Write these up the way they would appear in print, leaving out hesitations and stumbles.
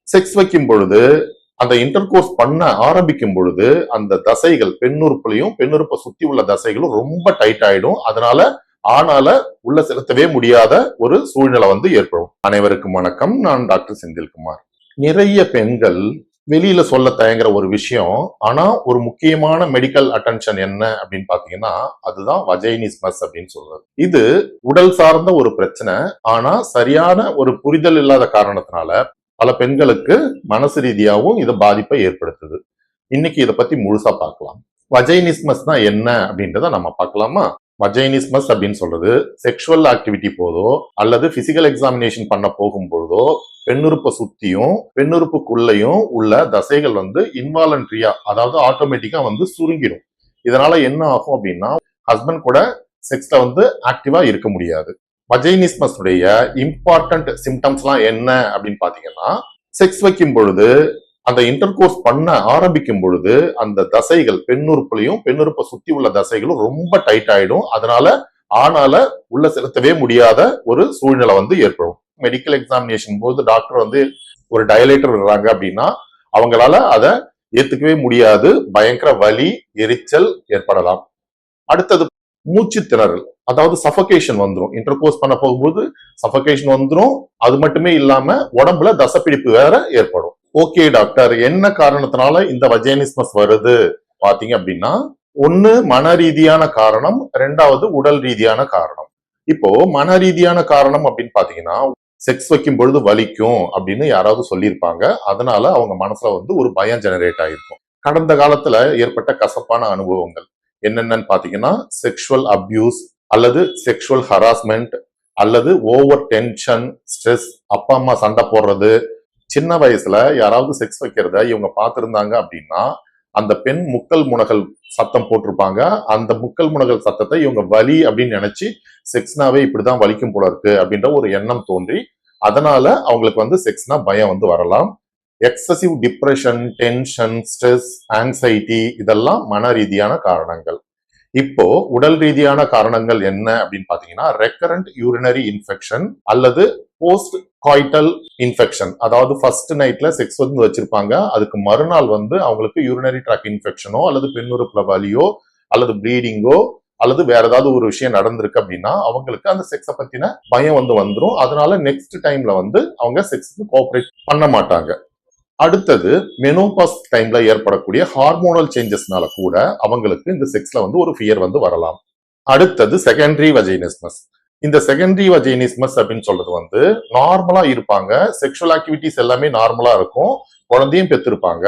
Sex வைக்கும் பொழுது அந்த இன்டர்கோர்ஸ் பண்ண ஆரம்பிக்கும் பொழுது அந்த தசைகள் பெண்ணுறுப்புலையும் பெண்ணுறுப்பை சுத்தி உள்ள தசைகளும் ரொம்ப டைட் ஆயிடும். அதனால ஆனால உள்ள செலுத்தவே முடியாத ஒரு சூழ்நிலை வந்து ஏற்படும். அனைவருக்கும் வணக்கம். நான் டாக்டர் செந்தில்குமார். நிறைய பெண்கள் வெளியில சொல்ல தயங்குற ஒரு விஷயம், ஆனா ஒரு முக்கியமான மெடிக்கல் அட்டென்ஷன் என்ன அப்படின்னு பாத்தீங்கன்னா அதுதான் வஜைனிஸ்மஸ் அப்படின்னு சொல்றது. இது உடல் சார்ந்த ஒரு பிரச்சனை. ஆனா சரியான ஒரு புரிதல் இல்லாத காரணத்தினால பல பெண்களுக்கு மனசு ரீதியாகவும் இது பாதிப்பை ஏற்படுத்துது. இன்னைக்கு இதை பத்தி முழுசா பார்க்கலாம். வஜைனிஸ்மஸ்னா என்ன அப்படின்றத நம்ம பார்க்கலாமா? வஜைனிஸ்மஸ் அப்படின்னு சொல்றது செக்ஷுவல் ஆக்டிவிட்டி போதோ அல்லது பிசிக்கல் எக்ஸாமினேஷன் பண்ண போகும்போதோ பெண்ணுறுப்பை சுத்தியும் பெண்ணுறுப்புக்குள்ளேயும் உள்ள தசைகள் வந்து இன்வாலன்ட்ரியா, அதாவது ஆட்டோமேட்டிக்கா வந்து சுருங்கிடும். இதனால என்ன ஆகும் அப்படின்னா ஹஸ்பண்ட் கூட செக்ஸ்ல வந்து ஆக்டிவா இருக்க முடியாது. வஜைனிஸ்மஸ் உடைய இம்பார்ட்டன்ட் சிம்டம்ஸ்லாம் என்ன அப்படின்னு பாத்தீங்கன்னா, செக்ஸ் வைக்கும் பொழுது அந்த இன்டர்கோர்ஸ் பண்ண ஆரம்பிக்கும் பொழுது அந்த தசைகள் பெண்ணுறுப்புலையும் பெண்ணுறுப்பை சுத்தி உள்ள தசைகளும் ரொம்ப டைட் ஆயிடும். அதனால ஆனால உள்ள செலுத்தவே முடியாத ஒரு சூழ்நிலை வந்து ஏற்படும். மெடிக்கல் எக்ஸாமினேஷன் போது டாக்டர் வந்து ஒரு டயலேட்டர் இருக்கிறாங்க அப்படின்னா அவங்களால அதை ஏத்துக்கவே முடியாது. பயங்கர வலி, எரிச்சல் ஏற்படலாம். அடுத்தது மூச்சு திணறல், அதாவது சஃபகேஷன் வந்துடும். இன்டர்கோர்ஸ் பண்ண போகும்போது சஃபகேஷன் வந்துடும். அது மட்டுமே இல்லாம உடம்புல தசப்பிடிப்பு வேற ஏற்படும். ஓகே டாக்டர், என்ன காரணத்தினால இந்த வஜைனிஸ்மஸ் வருது பாத்தீங்க அப்படின்னா, ஒண்ணு மன ரீதியான காரணம், ரெண்டாவது உடல் ரீதியான காரணம். இப்போ மன ரீதியான காரணம் அப்படின்னு பாத்தீங்கன்னா, செக்ஸ் வைக்கும் பொழுது வலிக்கும் அப்படின்னு யாராவது சொல்லியிருப்பாங்க. அதனால அவங்க மனசுல வந்து ஒரு பயம் ஜெனரேட் ஆயிருக்கும். கடந்த காலத்துல ஏற்பட்ட கசப்பான அனுபவங்கள் என்னென்னு பாத்தீங்கன்னா, செக்ஷுவல் அபியூஸ் அல்லது செக்ஷுவல் ஹராஸ்மெண்ட் அல்லது ஓவர் டென்ஷன், ஸ்ட்ரெஸ், அப்பா அம்மா சண்டை போடுறது, சின்ன வயசுல யாராவது செக்ஸ் வைக்கிறத இவங்க பார்த்திருந்தாங்க அப்படின்னா அந்த பெண் முக்கல் முனகல் சத்தம் போட்டிருப்பாங்க. அந்த முக்கல் முனகல் சத்தத்தை இவங்க வலி அப்படின்னு நினைச்சு செக்ஸ்னாவே இப்படிதான் வலிக்கும் போல இருக்கு அப்படின்ற ஒரு எண்ணம் தோன்றி அதனால அவங்களுக்கு வந்து செக்ஸ்னா பயம் வந்து வரலாம். Excessive depression, tension, stress, anxiety இதெல்லாம் மன ரீதியான காரணங்கள். இப்போ உடல் ரீதியான காரணங்கள் என்ன அப்படின்னு பாத்தீங்கன்னா, ரெக்கரண்ட் யூரினரி இன்ஃபெக்ஷன் அல்லது போஸ்ட் காய்டல் இன்ஃபெக்ஷன், அதாவது ஃபர்ஸ்ட் நைட்ல செக்ஸ் வந்து வச்சிருப்பாங்க, அதுக்கு மறுநாள் வந்து அவங்களுக்கு யூரினரி ட்ராக் இன்ஃபெக்ஷனோ அல்லது பெண்ணுறுப்புல வலியோ அல்லது ப்ளீடிங்கோ அல்லது வேற ஏதாவது ஒரு விஷயம் நடந்திருக்கு அப்படின்னா அவங்களுக்கு அந்த செக்ஸை பத்தின பயம் வந்து வந்துடும். அதனால நெக்ஸ்ட் டைம்ல வந்து அவங்க செக்ஸுக்கு கோஆபரேட் பண்ண மாட்டாங்க. அடுத்தது மெனோபாஸ் டைம்ல ஏற்படக்கூடிய ஹார்மோனல் சேஞ்சஸ்னால கூட அவங்களுக்கு இந்த செக்ஸ்ல வந்து ஒரு ஃபியர் வந்து வரலாம். அடுத்தது செகண்டரி வஜைனிஸ்மஸ். இந்த செகண்டரி வஜைனிஸ்மஸ் அப்படின்னு சொல்றது வந்து நார்மலா இருப்பாங்க, செக்ஷுவல் ஆக்டிவிட்டிஸ் எல்லாமே நார்மலா இருக்கும், குழந்தையும் பெற்றிருப்பாங்க.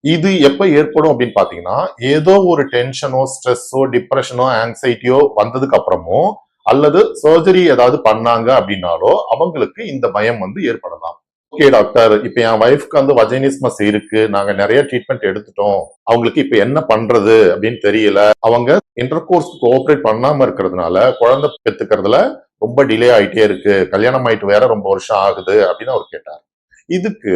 இது எப்ப ஏற்படும் அப்படின்னு பாத்தீங்கன்னா, ஏதோ ஒரு டென்ஷனோ, ஸ்ட்ரெஸ்ஸோ, டிப்ரெஷனோ, ஆங்ஸைட்டியோ வந்ததுக்கு அப்புறமோ அல்லது சர்ஜரி ஏதாவது பண்ணாங்க அப்படின்னாலோ அவங்களுக்கு இந்த பயம் வந்து ஏற்படலாம். ஓகே டாக்டர், இப்ப என் வைஃப்க்கு வந்து வஜைனிஸ்மஸ் இருக்கு, நாங்க நிறைய ட்ரீட்மெண்ட் எடுத்துட்டோம், அவங்களுக்கு இப்ப என்ன பண்றது அப்படின்னு தெரியல, அவங்க இன்டர்கோர்ஸ் கோஆபரேட் பண்ணாம இருக்கிறதுனால குழந்தை பெத்துக்கிறதுல ரொம்ப டிலே ஆயிட்டே இருக்கு, கல்யாணம் ஆயிட்டு வேற ரொம்ப வருஷம் ஆகுது அப்படின்னு அவர் கேட்டார். இதுக்கு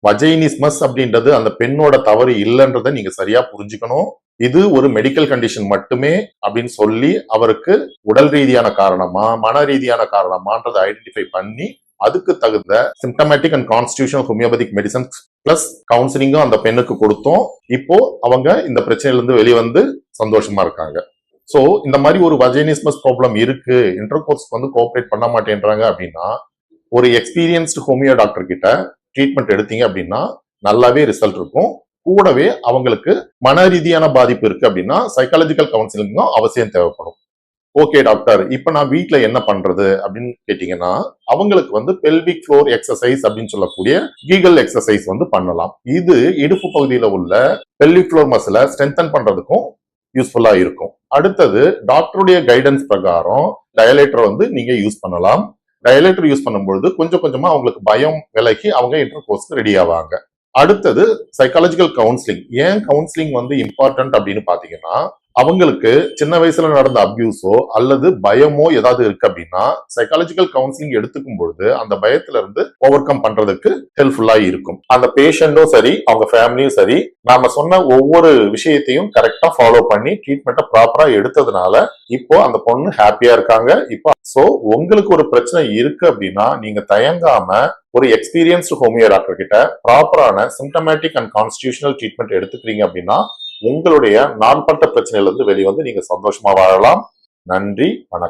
வஜைனிஸ்மஸ் அப்படின்றது அந்த பெண்ணோட தவறு இல்லைன்றதை நீங்க சரியா புரிஞ்சுக்கணும். இது ஒரு மெடிக்கல் கண்டிஷன் மட்டுமே அப்படின்னு சொல்லி அவருக்கு உடல் ரீதியான காரணமா மன ரீதியான காரணமான்றதை ஐடென்டிஃபை பண்ணி அதுக்கு தகுந்த symptomatic and constitutional homeopathic medicines plus கவுன்சிலிங்கும் அந்த பெண்ணுக்கு கொடுத்தோம். இப்போ அவங்க இந்த பிரச்சனையில இருந்து வெளிவந்து சந்தோஷமா இருக்காங்க. சோ இந்த மாதிரி ஒரு வஜைனிஸ்மஸ் ப்ராப்ளம் இருக்கு, இன்டர்கோர்ஸ் வந்து கோஆபரேட் பண்ண மாட்டேன்றாங்க அப்படின்னா ஒரு எக்ஸ்பீரியன்ஸ்டு ஹோமியோ டாக்டர் கிட்ட ட்ரீட்மெண்ட் எடுத்தீங்க அப்படின்னா நல்லாவே ரிசல்ட் இருக்கும். கூடவே அவங்களுக்கு மன ரீதியான பாதிப்பு இருக்கு அப்படின்னா சைக்காலஜிக்கல் கவுன்சிலிங்கும் அவசியம் தேவைப்படும். ஓகே டாக்டர், இப்ப நான் வீட்ல என்ன பண்றது அப்படின்னு கேட்டீங்கன்னா அவங்களுக்கு வந்து பெல்விக் ஃப்ளோர் எக்ஸசைஸ் அப்படின்னு சொல்லக்கூடிய கீகல் எக்ஸசைஸ் வந்து பண்ணலாம். இது இடுப்பு பகுதியில உள்ள பெல்விக் ஃப்ளோர் மசிலை ஸ்ட்ரென்தன் பண்றதுக்கும் யூஸ்ஃபுல்லா இருக்கும். அடுத்தது டாக்டருடைய கைடன்ஸ் பிரகாரம் டயலேட்டர் வந்து நீங்க யூஸ் பண்ணலாம். டயலேட்டர் யூஸ் பண்ணும்பொழுது கொஞ்சம் கொஞ்சமா அவங்களுக்கு பயம் விலகி அவங்க இன்டர்கோர்ஸ்க்கு ரெடி ஆவாங்க. அடுத்தது சைக்காலஜிக்கல் கவுன்சிலிங். ஏன் கவுன்சிலிங் வந்து இம்பார்ட்டன்ட் அப்படின்னு பாத்தீங்கன்னா அவங்களுக்கு சின்ன வயசுல நடந்த அபியூஸோ அல்லது பயமோ ஏதாவது இருக்கு அப்படின்னா சைக்காலஜிக்கல் கவுன்சிலிங் எடுத்துக்கும் பொழுது அந்த பயத்துல இருந்து ஓவர் கம் பண்றதுக்கு ஹெல்ப்ஃபுல்லா இருக்கும். அந்த பேஷண்டும் சரி அவங்க ஃபேமிலியும் சரி நாம சொன்ன ஒவ்வொரு விஷயத்தையும் கரெக்டா ஃபாலோ பண்ணி ட்ரீட்மெண்ட்டை ப்ராப்பரா எடுத்ததுனால இப்போ அந்த பொண்ணு ஹாப்பியா இருக்காங்க. இப்போ சோ உங்களுக்கு ஒரு பிரச்சனை இருக்கு அப்படின்னா நீங்க தயங்காம ஒரு எக்ஸ்பீரியன்ஸ்டு ஹோமியோ டாக்டர் கிட்ட ப்ராப்பரான சிம்டமேட்டிக் அண்ட் கான்ஸ்டிடியூஷனல் ட்ரீட்மெண்ட் எடுத்துக்கிறீங்க அப்படின்னா உங்களுடைய நாள்பட்ட பிரச்சனையில இருந்து வெளிவந்து நீங்க சந்தோஷமா வாழலாம். நன்றி, வணக்கம்.